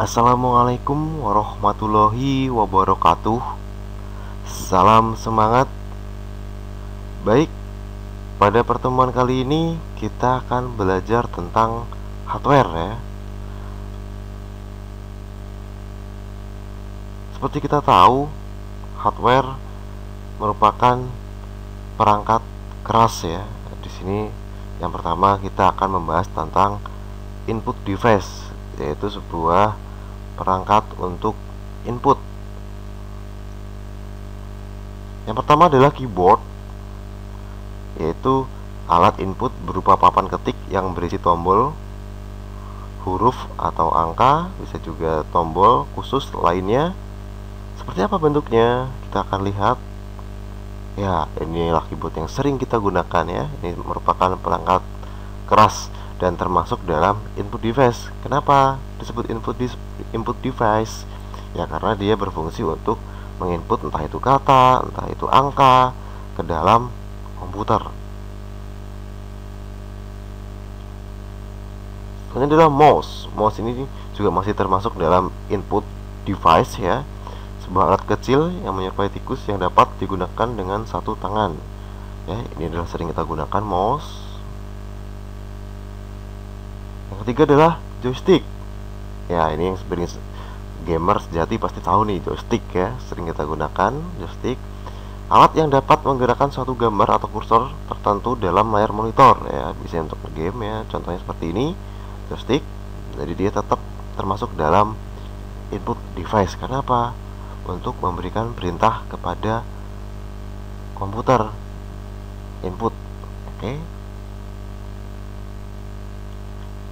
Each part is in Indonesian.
Assalamualaikum warahmatullahi wabarakatuh. Salam semangat. Baik, pada pertemuan kali ini kita akan belajar tentang hardware ya. Seperti kita tahu, hardware merupakan perangkat keras ya. Di sini yang pertama kita akan membahas tentang input device, yaitu sebuah perangkat untuk input. Yang pertama adalah keyboard, yaitu alat input berupa papan ketik yang berisi tombol, huruf atau angka, bisa juga tombol khusus lainnya. Seperti apa bentuknya? Kita akan lihat. Ya, inilah keyboard yang sering kita gunakan ya. Ini merupakan perangkat keras dan termasuk dalam input device. Kenapa disebut input device? Ya karena dia berfungsi untuk menginput entah itu kata, entah itu angka ke dalam komputer. Ini adalah mouse. Mouse ini juga masih termasuk dalam input device ya. Sebuah alat kecil yang menyerupai tikus yang dapat digunakan dengan satu tangan. Ya, ini adalah sering kita gunakan mouse. Yang ketiga adalah joystick. Ya, ini yang sebenarnya gamer sejati pasti tahu nih, joystick ya, sering kita gunakan joystick. Alat yang dapat menggerakkan suatu gambar atau kursor tertentu dalam layar monitor ya, bisa untuk game ya, contohnya seperti ini, joystick. Jadi dia tetap termasuk dalam input device. Karena apa? Untuk memberikan perintah kepada komputer, input. Oke.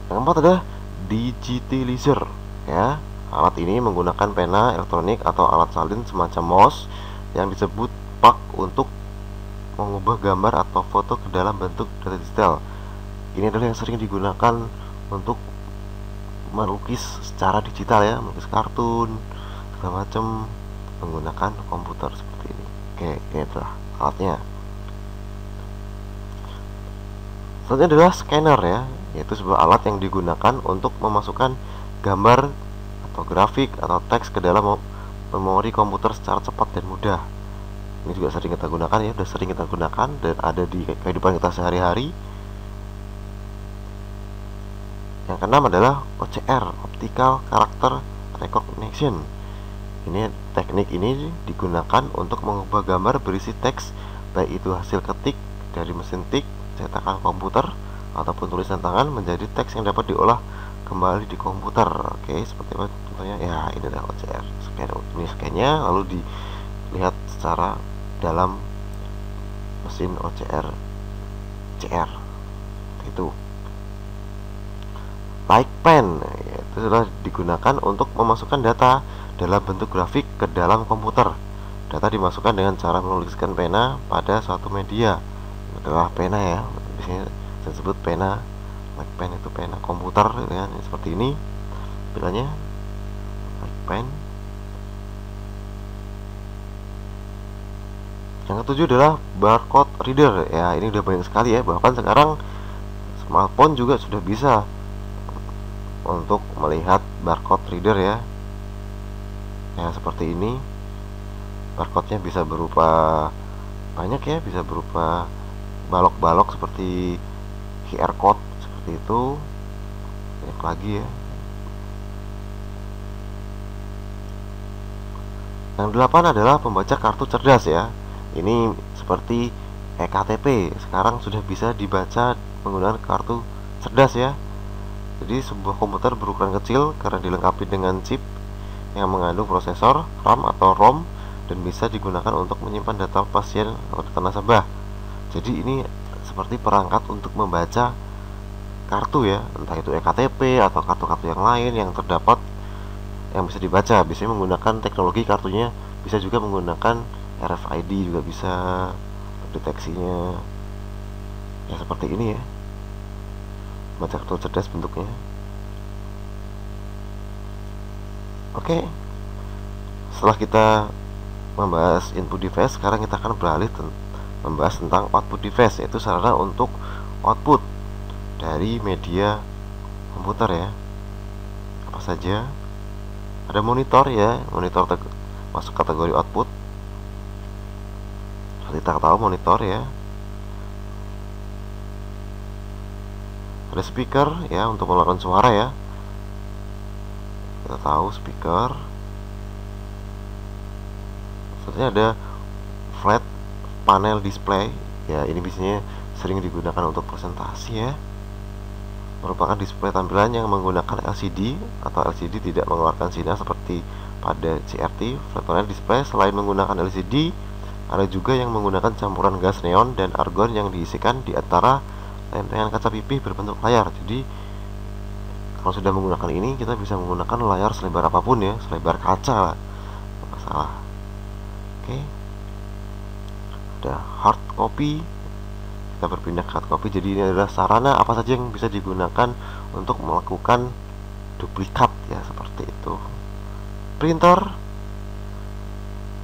Yang keempat adalah digitalizer ya. Alat ini menggunakan pena elektronik atau alat salin semacam mouse yang disebut pak untuk mengubah gambar atau foto ke dalam bentuk data digital. Ini adalah yang sering digunakan untuk melukis secara digital ya, melukis kartun segala macam menggunakan komputer seperti ini. Oke, ini adalah alatnya. Selanjutnya adalah scanner ya, yaitu sebuah alat yang digunakan untuk memasukkan gambar atau grafik atau teks ke dalam memori komputer secara cepat dan mudah. Ini juga sering kita gunakan ya, sudah sering kita gunakan dan ada di kehidupan kita sehari-hari. Yang keenam adalah OCR, Optical Character Recognition. Teknik ini digunakan untuk mengubah gambar berisi teks, baik itu hasil ketik dari mesin tik, cetakan komputer, ataupun tulisan tangan menjadi teks yang dapat diolah kembali di komputer. Oke, seperti apa contohnya? Ya, ini adalah OCR. Ini scan-nya lalu dilihat secara dalam mesin OCR CR. Itu. Like pen, itu sudah digunakan untuk memasukkan data dalam bentuk grafik ke dalam komputer. Data dimasukkan dengan cara menuliskan pena pada suatu media. Ini adalah pena ya, biasanya disebut pena. Like pen itu pena komputer ya, seperti ini bilangnya like pen. Yang ketujuh adalah barcode reader ya, ini udah banyak sekali ya, bahkan sekarang smartphone juga sudah bisa untuk melihat barcode reader ya. Ya seperti ini, barcode-nya bisa berupa banyak ya, bisa berupa balok-balok seperti QR code seperti itu, banyak lagi ya. Yang delapan adalah pembaca kartu cerdas ya. Ini seperti eKTP, sekarang sudah bisa dibaca menggunakan kartu cerdas ya. Jadi sebuah komputer berukuran kecil karena dilengkapi dengan chip yang mengandung prosesor, RAM atau ROM, dan bisa digunakan untuk menyimpan data pasien atau data nasabah. Jadi ini seperti perangkat untuk membaca kartu ya, entah itu eKTP atau kartu-kartu yang lain yang terdapat yang bisa dibaca. Biasanya menggunakan teknologi kartunya, bisa juga menggunakan RFID juga bisa deteksinya. Ya seperti ini ya, baca kartu cerdas bentuknya. Oke, setelah kita membahas input device, sekarang kita akan beralih membahas tentang output device, yaitu sarana untuk output dari media komputer ya. Apa saja? Ada monitor ya, monitor masuk kategori output. Kita tahu monitor ya. Ada speaker ya untuk mengeluarkan suara ya. Kita tahu speaker. Selanjutnya ada flat panel display ya, ini biasanya sering digunakan untuk presentasi ya. Merupakan display tampilan yang menggunakan LCD atau LCD tidak mengeluarkan sinar seperti pada CRT. Flat panel display selain menggunakan LCD, ada juga yang menggunakan campuran gas neon dan argon yang diisikan di antara lempengan kaca pipih berbentuk layar. Jadi kalau sudah menggunakan ini, kita bisa menggunakan layar selebar apapun ya, selebar kaca lah, nggak masalah. Oke, ada hard copy. Kita berpindah ke hard copy. Jadi ini adalah sarana apa saja yang bisa digunakan untuk melakukan duplikat ya, seperti itu. Printer,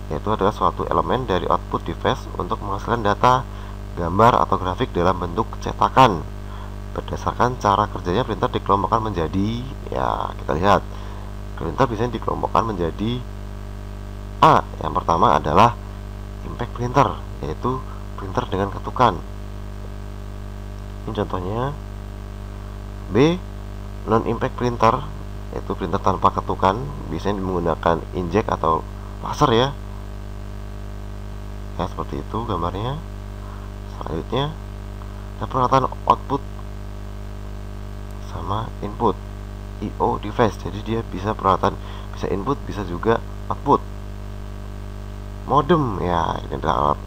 yaitu adalah suatu elemen dari output device untuk menghasilkan data, gambar atau grafik dalam bentuk cetakan. Berdasarkan cara kerjanya, printer dikelompokkan menjadi, ya kita lihat, printer biasanya dikelompokkan menjadi A. Yang pertama adalah impact printer, yaitu printer dengan ketukan. Ini contohnya. B. Non-impact printer, yaitu printer tanpa ketukan, biasanya menggunakan inkjet atau laser ya. Ya, seperti itu gambarnya. Selanjutnya, ada peralatan output sama input, I/O device. Jadi dia bisa peralatan, bisa input, bisa juga output. Modem ya, ini adalah alat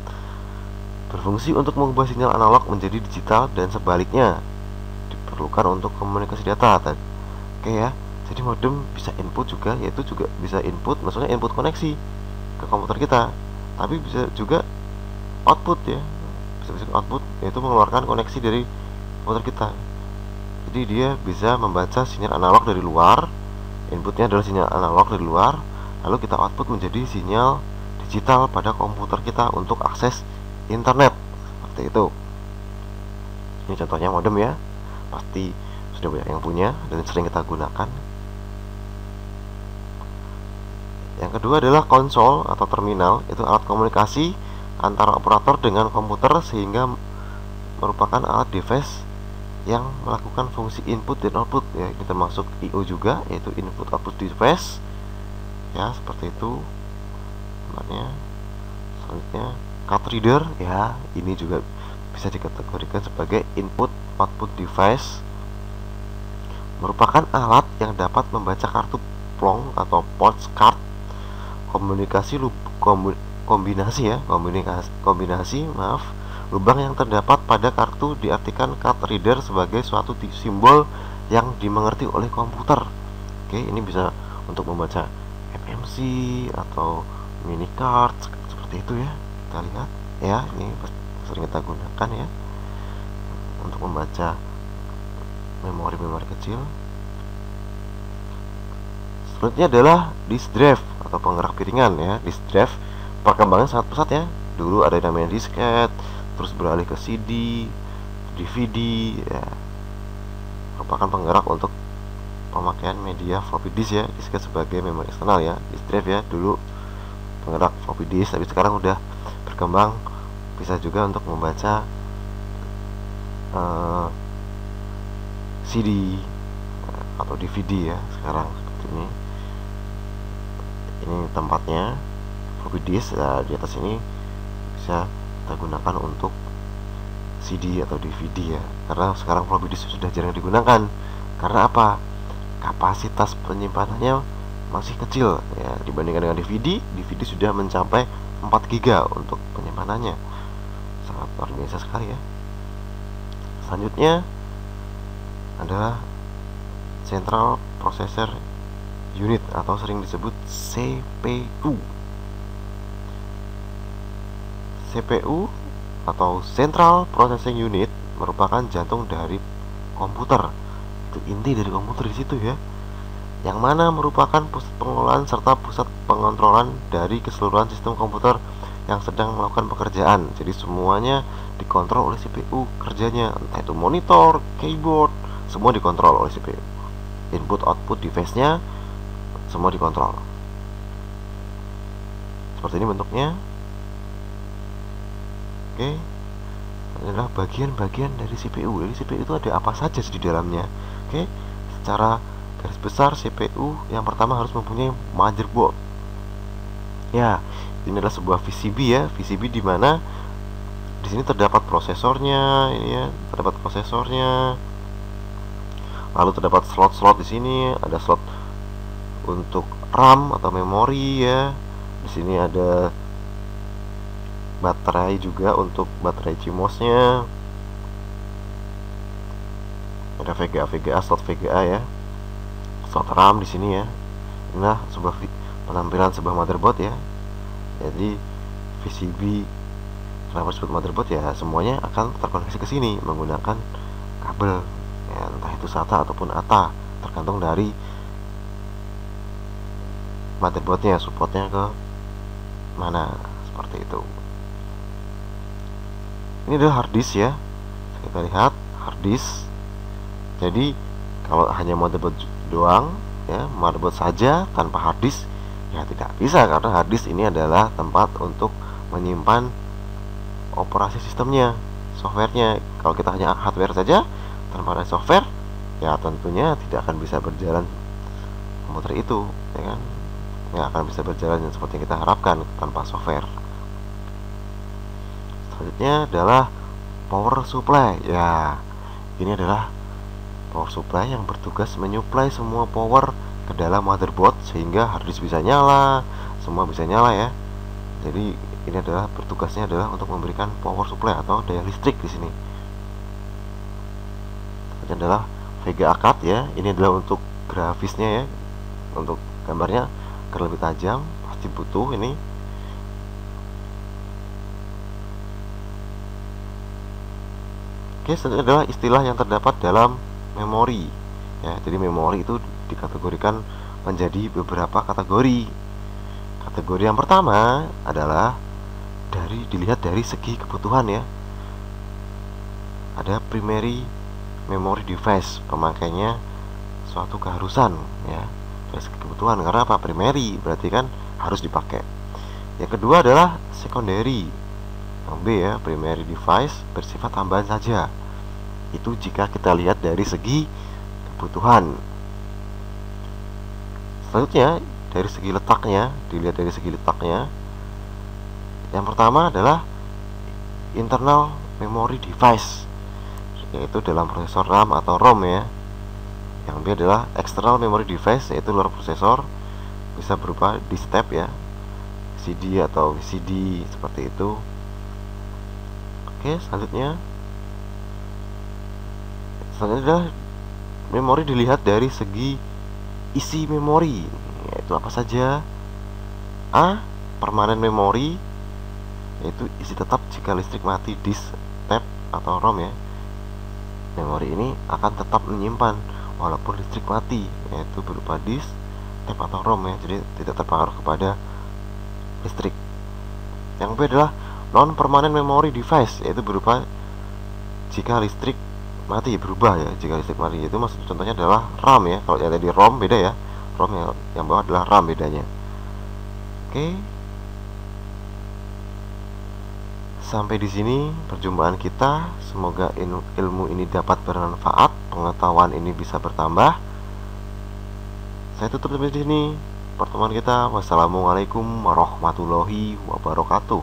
berfungsi untuk mengubah sinyal analog menjadi digital dan sebaliknya, diperlukan untuk komunikasi data. Oke ya, jadi modem bisa input juga, yaitu juga bisa input, maksudnya input koneksi ke komputer kita, tapi bisa juga output ya, bisa output, yaitu mengeluarkan koneksi dari komputer kita. Jadi dia bisa membaca sinyal analog dari luar, inputnya adalah sinyal analog dari luar, lalu kita output menjadi sinyal digital pada komputer kita untuk akses internet, seperti itu. Ini contohnya modem ya, pasti sudah banyak yang punya dan sering kita gunakan. Yang kedua adalah konsol atau terminal, itu alat komunikasi antara operator dengan komputer sehingga merupakan alat device yang melakukan fungsi input dan output ya. Ini termasuk I/O juga, yaitu input output device ya, seperti itu namanya. Selanjutnya card reader ya, ini juga bisa dikategorikan sebagai input output device, merupakan alat yang dapat membaca kartu plong atau ports card. Kombinasi lubang yang terdapat pada kartu diartikan card reader sebagai suatu simbol yang dimengerti oleh komputer. Oke, ini bisa untuk membaca MMC atau mini card seperti itu ya. Kita lihat ya, ini sering kita gunakan ya untuk membaca memori-memori kecil. Selanjutnya adalah disk drive atau penggerak piringan ya. Disk drive perkembangannya sangat pesat ya. Dulu ada yang namanya disket, terus beralih ke CD, DVD ya. Merupakan penggerak untuk pemakaian media floppy disk ya. Disket sebagai memori eksternal ya. Disk drive ya, dulu penggerak floppy disk, tapi sekarang udah berkembang bisa juga untuk membaca CD atau DVD ya sekarang, seperti ini. Ini tempatnya floppy disk. Nah, di atas ini bisa kita gunakan untuk CD atau DVD ya, karena sekarang floppy disk sudah jarang digunakan. Karena apa? Kapasitas penyimpanannya masih kecil ya, dibandingkan dengan DVD. DVD sudah mencapai 4 GB untuk penyimpanannya, sangat luar biasa sekali ya. Selanjutnya adalah Central Processor Unit atau sering disebut CPU. CPU atau Central Processing Unit merupakan jantung dari komputer. Itu inti dari komputer di situ ya, yang mana merupakan pusat pengelolaan serta pusat pengontrolan dari keseluruhan sistem komputer yang sedang melakukan pekerjaan. Jadi semuanya dikontrol oleh CPU kerjanya, entah itu monitor, keyboard, semua dikontrol oleh CPU. Input output device-nya semua dikontrol. Seperti ini bentuknya. Oke, ini adalah bagian-bagian dari CPU. Jadi CPU itu ada apa saja di dalamnya. Oke, secara garis besar CPU yang pertama harus mempunyai motherboard. Ya, ini adalah sebuah PCB ya, PCB di mana di sini terdapat prosesornya, ini ya, terdapat prosesornya. Lalu terdapat slot-slot di sini, ada slot untuk RAM atau memori ya. Di sini ada baterai juga untuk baterai CMOS-nya. Ada VGA, slot VGA ya. Slot RAM di sini ya. Inilah sebuah penampilan sebuah motherboard ya. Jadi PCB kenapa disebut motherboard ya, semuanya akan terkoneksi ke sini menggunakan kabel ya, entah itu SATA ataupun ATA, tergantung dari motherboardnya, supportnya ke mana, seperti itu. Ini adalah hard disk ya, kita lihat hard disk. Jadi kalau hanya motherboard doang ya, motherboard saja tanpa hard disk ya tidak bisa, karena hard disk ini adalah tempat untuk menyimpan operasi sistemnya, softwarenya. Kalau kita hanya hardware saja tanpa ada software ya tentunya tidak akan bisa berjalan komputer itu ya kan, nggak akan bisa berjalan seperti yang kita harapkan tanpa software. Selanjutnya adalah power supply ya. Ini adalah power supply yang bertugas menyuplai semua power ke dalam motherboard sehingga hard disk bisa nyala, semua bisa nyala ya. Jadi ini adalah bertugasnya adalah untuk memberikan power supply atau daya listrik di sini. Ini adalah VGA card ya. Ini adalah untuk grafisnya ya, untuk gambarnya agar lebih tajam, pasti butuh ini. Oke, selanjutnya adalah istilah yang terdapat dalam memori ya. Jadi memori itu dikategorikan menjadi beberapa kategori. Kategori yang pertama adalah dilihat dari segi kebutuhan ya. Ada primary memory device, pemakainya suatu keharusan ya, dari segi kebutuhan. Karena apa? Primary berarti kan harus dipakai. Yang kedua adalah secondary, yang B ya, primary device bersifat tambahan saja. Itu jika kita lihat dari segi kebutuhan. Selanjutnya dari segi letaknya, dilihat dari segi letaknya. Yang pertama adalah internal memory device, yaitu dalam prosesor RAM atau ROM ya. Yang B adalah external memory device, yaitu luar prosesor, bisa berupa disk tab ya, CD atau VCD seperti itu. Oke, selanjutnya adalah memori dilihat dari segi isi memori, yaitu apa saja. A, permanen memori, yaitu isi tetap jika listrik mati disk tab atau ROM ya. Memori ini akan tetap menyimpan walaupun listrik mati, yaitu berupa disk tab atau ROM ya, jadi tidak terpengaruh kepada listrik. Yang B adalah non permanent memory device, yaitu berupa jika listrik mati, berubah ya jika listrik mati. Itu maksud contohnya adalah RAM ya. Kalau yang tadi ROM beda ya, ROM yang bawah adalah RAM bedanya. Oke, sampai di sini perjumpaan kita. Semoga ilmu ini dapat bermanfaat, pengetahuan ini bisa bertambah. Saya tutup sampai di sini pertemuan kita. Wassalamualaikum warahmatullahi wabarakatuh.